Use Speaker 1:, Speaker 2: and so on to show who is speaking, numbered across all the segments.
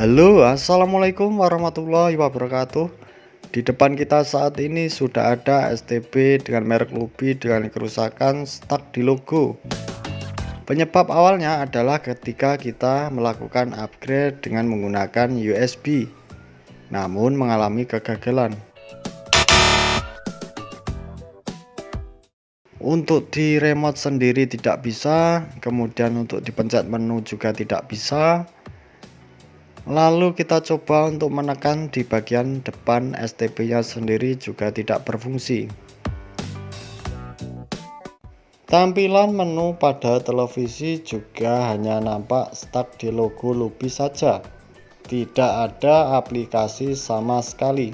Speaker 1: Halo, assalamualaikum warahmatullahi wabarakatuh. Di depan kita saat ini sudah ada STB dengan merek Lubi dengan kerusakan stuck di logo. Penyebab awalnya adalah ketika kita melakukan upgrade dengan menggunakan USB, namun mengalami kegagalan. Untuk di remote sendiri tidak bisa, kemudian untuk dipencet menu juga tidak bisa. Lalu kita coba untuk menekan di bagian depan STB nya sendiri juga tidak berfungsi. Tampilan menu pada televisi juga hanya nampak stuck di logo Lubi saja. Tidak ada aplikasi sama sekali.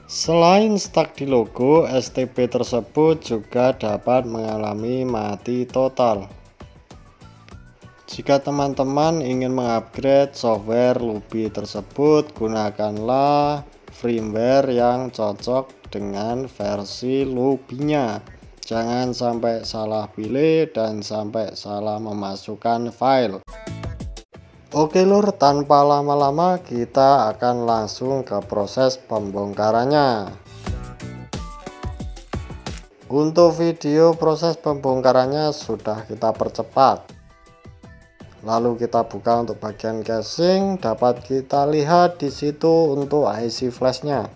Speaker 1: Selain stuck di logo, STB tersebut juga dapat mengalami mati total. Jika teman-teman ingin mengupgrade software Lubi tersebut, gunakanlah firmware yang cocok dengan versi Lubinya. Jangan sampai salah pilih dan sampai salah memasukkan file. Oke lur, tanpa lama-lama kita akan langsung ke proses pembongkarannya. Untuk video proses pembongkarannya sudah kita percepat. Lalu kita buka untuk bagian casing, dapat kita lihat di situ untuk IC flashnya.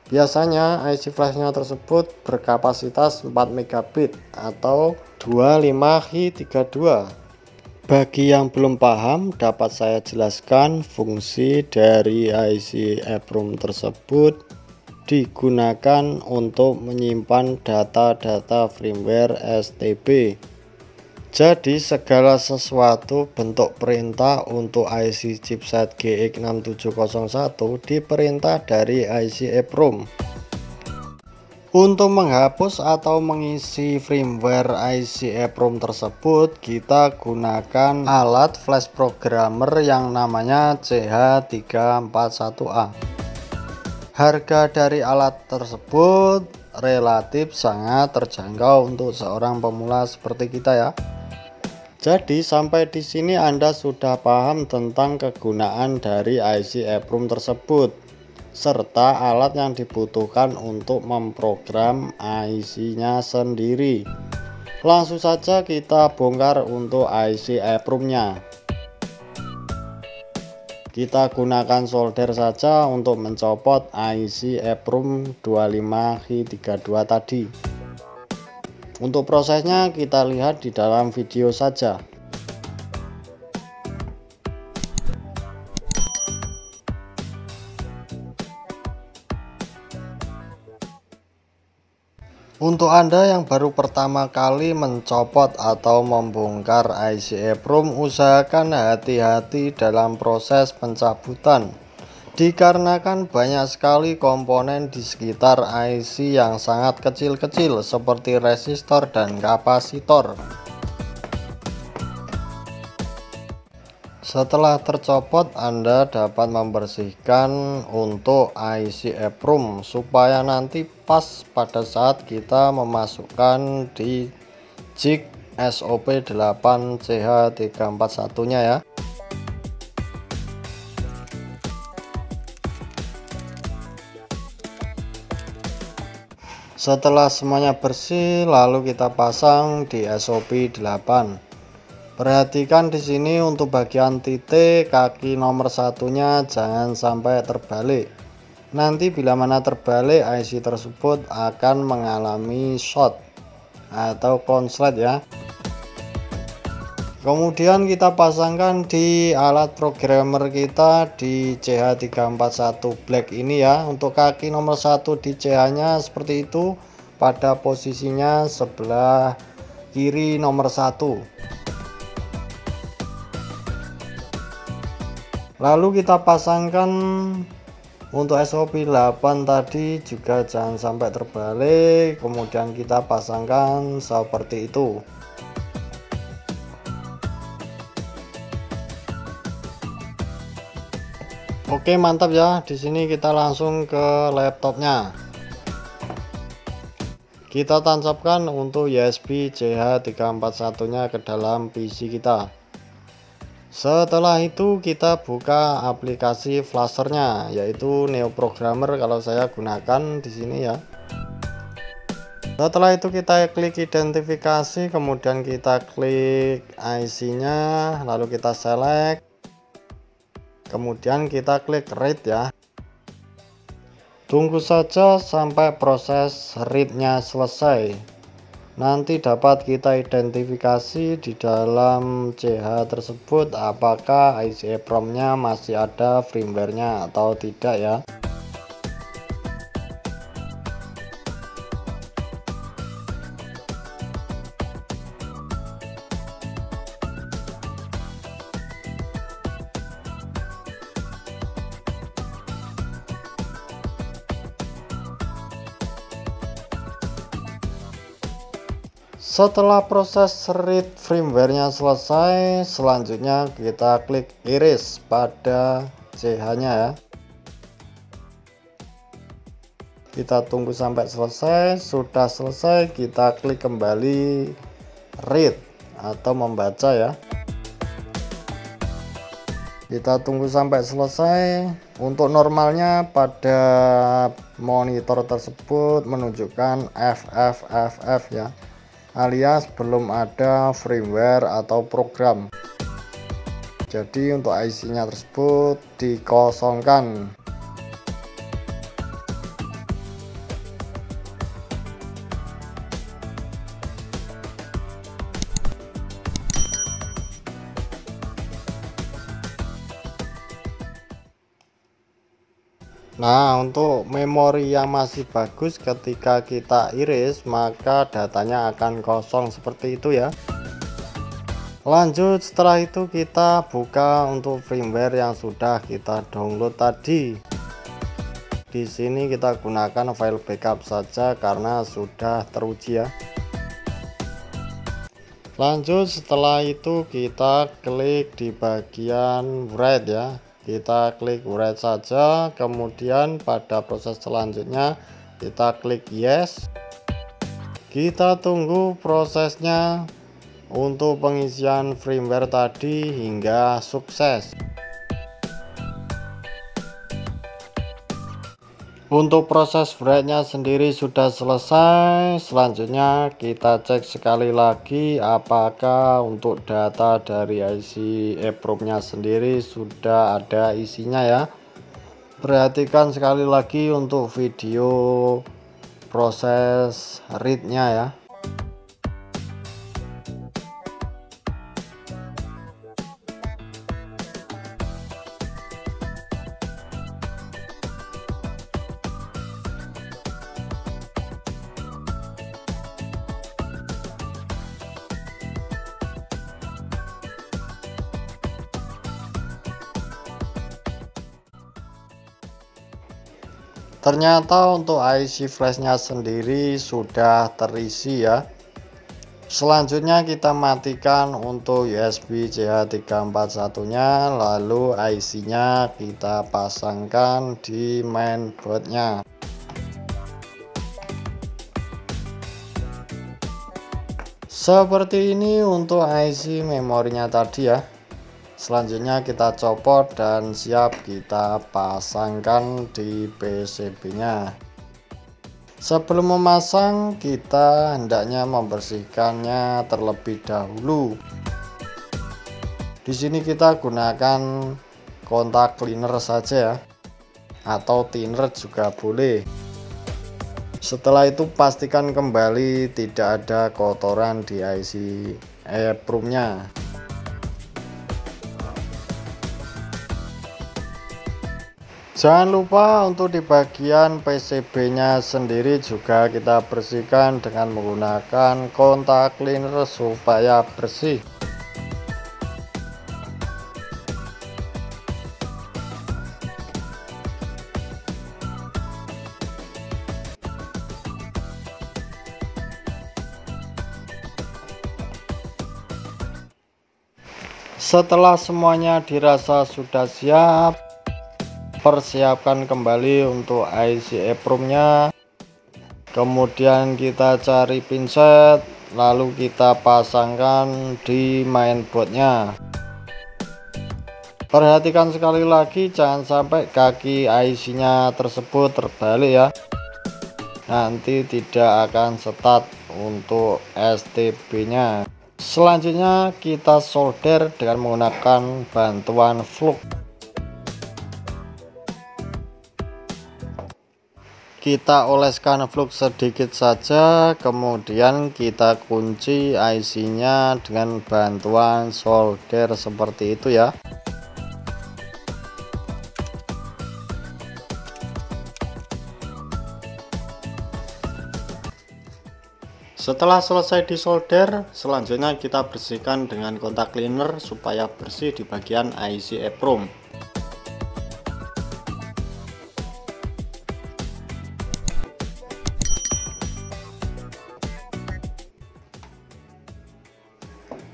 Speaker 1: Biasanya IC flashnya tersebut berkapasitas 4 megabit atau 25Hi32. Bagi yang belum paham, dapat saya jelaskan fungsi dari IC EEPROM tersebut digunakan untuk menyimpan data-data firmware STB. Jadi segala sesuatu bentuk perintah untuk IC chipset GX6701 diperintah dari IC EEPROM. Untuk menghapus atau mengisi firmware IC EEPROM tersebut, kita gunakan alat flash programmer yang namanya CH341A. Harga dari alat tersebut relatif sangat terjangkau untuk seorang pemula seperti kita ya. Jadi sampai di sini Anda sudah paham tentang kegunaan dari IC EEPROM tersebut serta alat yang dibutuhkan untuk memprogram IC-nya sendiri. Langsung saja kita bongkar untuk IC EEPROM-nya. Kita gunakan solder saja untuk mencopot IC EEPROM 25Hi32 tadi. Untuk prosesnya kita lihat di dalam video saja. Untuk Anda yang baru pertama kali mencopot atau membongkar IC EEPROM, usahakan hati-hati dalam proses pencabutan. Dikarenakan banyak sekali komponen di sekitar IC yang sangat kecil-kecil seperti resistor dan kapasitor. Setelah tercopot, Anda dapat membersihkan untuk IC EEPROM supaya nanti pas pada saat kita memasukkan di jig SOP8CH341 nya ya. Setelah semuanya bersih, lalu kita pasang di SOP 8. Perhatikan di sini untuk bagian titik kaki nomor satunya jangan sampai terbalik. Nanti bila mana terbalik, IC tersebut akan mengalami short atau konslet ya. Kemudian kita pasangkan di alat programmer kita di CH341 Black ini ya. Untuk kaki nomor 1 di CH nya seperti itu, pada posisinya sebelah kiri nomor 1. Lalu kita pasangkan untuk SOP 8 tadi juga jangan sampai terbalik, kemudian kita pasangkan seperti itu. Oke, mantap ya. Di sini kita langsung ke laptopnya. Kita tancapkan untuk USB CH341 nya ke dalam PC kita. Setelah itu kita buka aplikasi flashernya, yaitu Neo Programmer kalau saya gunakan di sini ya. Setelah itu kita klik identifikasi, kemudian kita klik IC-nya, lalu kita select, kemudian kita klik read ya. Tunggu saja sampai proses read-nya selesai. Nanti dapat kita identifikasi di dalam CH tersebut apakah IC EEPROM-nya masih ada firmware-nya atau tidak ya. Setelah proses read firmware-nya selesai, selanjutnya kita klik iris pada CH-nya ya. Kita tunggu sampai selesai. Sudah selesai, kita klik kembali read atau membaca ya. Kita tunggu sampai selesai. Untuk normalnya pada monitor tersebut menunjukkan FFFF ya, alias belum ada firmware atau program. Jadi untuk IC-nya tersebut dikosongkan. Nah, untuk memori yang masih bagus ketika kita iris, maka datanya akan kosong seperti itu ya. Lanjut, setelah itu kita buka untuk firmware yang sudah kita download tadi. Di sini kita gunakan file backup saja karena sudah teruji ya. Lanjut, setelah itu kita klik di bagian write ya. Kita klik write saja, kemudian pada proses selanjutnya kita klik yes. Kita tunggu prosesnya untuk pengisian firmware tadi hingga sukses. Untuk proses write-nya sendiri sudah selesai. Selanjutnya kita cek sekali lagi apakah untuk data dari IC EEPROM-nya sendiri sudah ada isinya ya. Perhatikan sekali lagi untuk video proses read-nya ya. Ternyata untuk IC flashnya sendiri sudah terisi ya. Selanjutnya kita matikan untuk USB CH341 nya, lalu IC nya kita pasangkan di mainboardnya. Seperti ini untuk IC memorinya tadi ya. Selanjutnya kita copot dan siap kita pasangkan di PCB-nya. Sebelum memasang, kita hendaknya membersihkannya terlebih dahulu. Di sini kita gunakan kontak cleaner saja ya, atau thinner juga boleh. Setelah itu pastikan kembali tidak ada kotoran di IC EEPROM-nya. Jangan lupa untuk di bagian PCB-nya sendiri juga kita bersihkan dengan menggunakan kontak cleaner supaya bersih. Setelah semuanya dirasa sudah siap, persiapkan kembali untuk IC EEPROM-nya. Kemudian kita cari pinset, lalu kita pasangkan di mainboardnya. Perhatikan sekali lagi, jangan sampai kaki IC-nya tersebut terbalik ya. Nanti tidak akan setat untuk STB-nya. Selanjutnya kita solder dengan menggunakan bantuan flux. Kita oleskan flux sedikit saja, kemudian kita kunci IC-nya dengan bantuan solder seperti itu ya. Setelah selesai disolder, selanjutnya kita bersihkan dengan kontak cleaner supaya bersih di bagian IC EEPROM.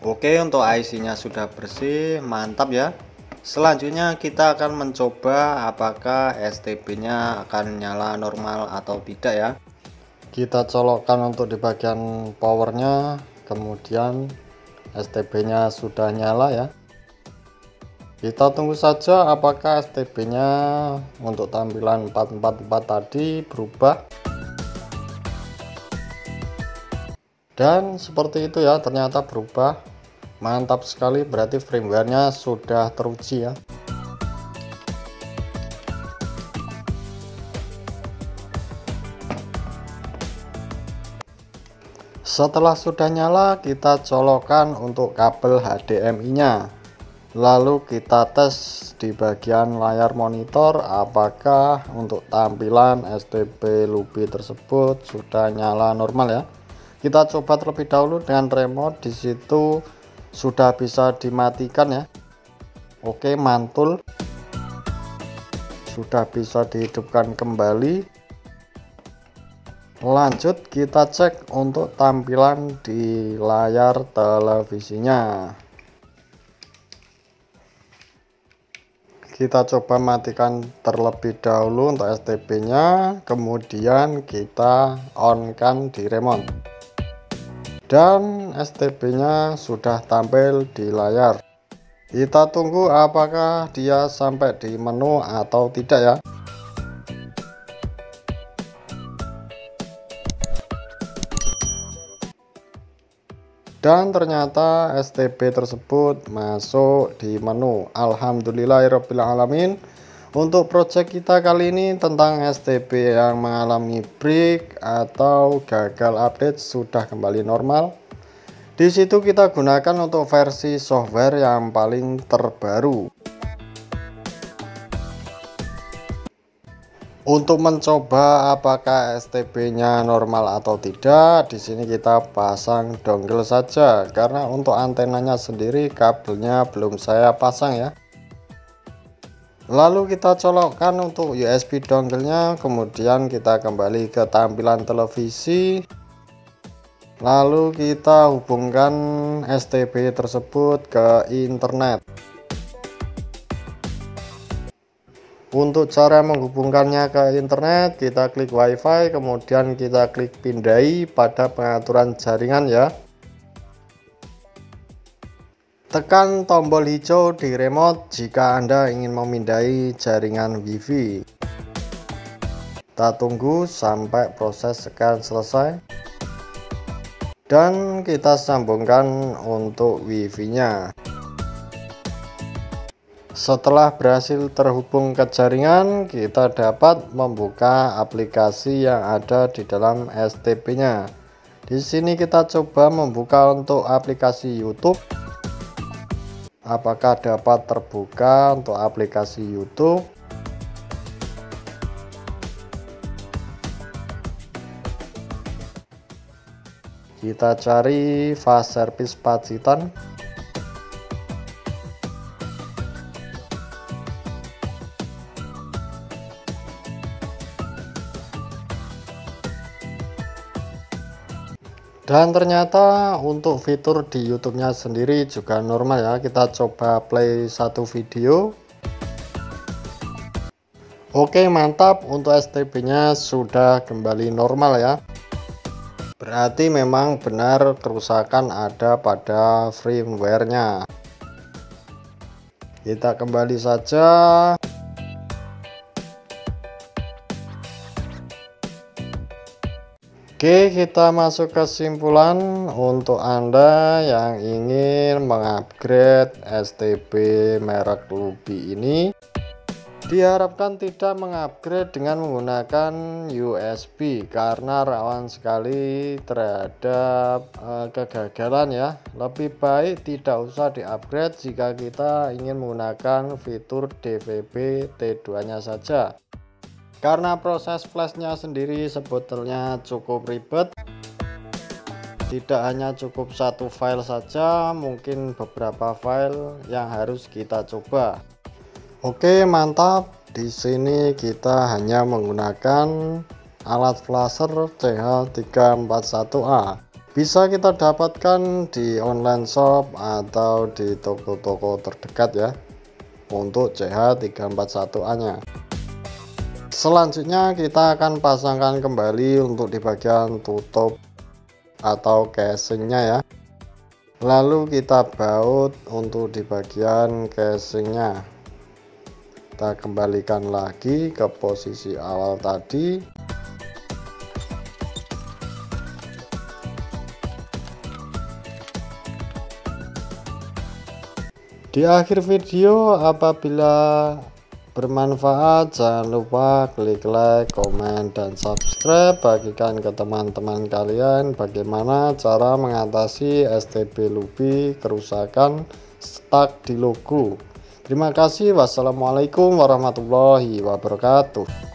Speaker 1: Oke, untuk IC-nya sudah bersih, mantap ya. Selanjutnya kita akan mencoba apakah STB-nya akan nyala normal atau tidak ya. Kita colokkan untuk di bagian powernya, kemudian STB-nya sudah nyala ya. Kita tunggu saja apakah STB-nya untuk tampilan 444 tadi berubah. Dan seperti itu ya, ternyata berubah. Mantap sekali, berarti firmware-nya sudah teruji ya. Setelah sudah nyala, kita colokkan untuk kabel HDMI-nya. Lalu kita tes di bagian layar monitor apakah untuk tampilan STB Luby tersebut sudah nyala normal ya. Kita coba terlebih dahulu dengan remote, di situ sudah bisa dimatikan ya. Oke, mantul. Sudah bisa dihidupkan kembali. Lanjut kita cek untuk tampilan di layar televisinya. Kita coba matikan terlebih dahulu untuk STB-nya, kemudian kita on-kan di remote. Dan STB-nya sudah tampil di layar. Kita tunggu apakah dia sampai di menu atau tidak ya. Dan ternyata STB tersebut masuk di menu. Alhamdulillahirobbilalamin. Untuk project kita kali ini tentang STB yang mengalami break atau gagal update sudah kembali normal. Di situ kita gunakan untuk versi software yang paling terbaru. Untuk mencoba apakah STB-nya normal atau tidak, di sini kita pasang dongle saja karena untuk antenanya sendiri kabelnya belum saya pasang ya. Lalu kita colokkan untuk USB dongle-nya, kemudian kita kembali ke tampilan televisi. Lalu kita hubungkan STB tersebut ke internet. Untuk cara menghubungkannya ke internet, kita klik WiFi, kemudian kita klik pindai pada pengaturan jaringan ya. Tekan tombol hijau di remote jika Anda ingin memindai jaringan WiFi. Kita tunggu sampai proses scan selesai. Dan kita sambungkan untuk WiFi-nya. Setelah berhasil terhubung ke jaringan, kita dapat membuka aplikasi yang ada di dalam STB-nya. Di sini kita coba membuka untuk aplikasi YouTube. Apakah dapat terbuka untuk aplikasi YouTube? Kita cari Fast Service Pacitan. Dan ternyata untuk fitur di YouTube-nya sendiri juga normal ya. Kita coba play satu video. Oke, mantap, untuk STB-nya sudah kembali normal ya. Berarti memang benar kerusakan ada pada firmware-nya. Kita kembali saja. Oke, kita masuk ke kesimpulan. Untuk Anda yang ingin mengupgrade STB merek Luby ini, diharapkan tidak mengupgrade dengan menggunakan USB karena rawan sekali terhadap kegagalan ya. Lebih baik tidak usah diupgrade jika kita ingin menggunakan fitur DVB T2 nya saja, karena proses flashnya sendiri sebetulnya cukup ribet. Tidak hanya cukup satu file saja, mungkin beberapa file yang harus kita coba. Oke, mantap. Di sini kita hanya menggunakan alat flasher CH341A. Bisa kita dapatkan di online shop atau di toko-toko terdekat ya, untuk CH341A nya. Selanjutnya kita akan pasangkan kembali untuk di bagian tutup atau casingnya ya. Lalu kita baut untuk di bagian casingnya. Kita kembalikan lagi ke posisi awal tadi. Di akhir video, apabila bermanfaat, jangan lupa klik like, komen, dan subscribe. Bagikan ke teman-teman kalian bagaimana cara mengatasi STB Luby kerusakan stuck di logo. Terima kasih. Wassalamualaikum warahmatullahi wabarakatuh.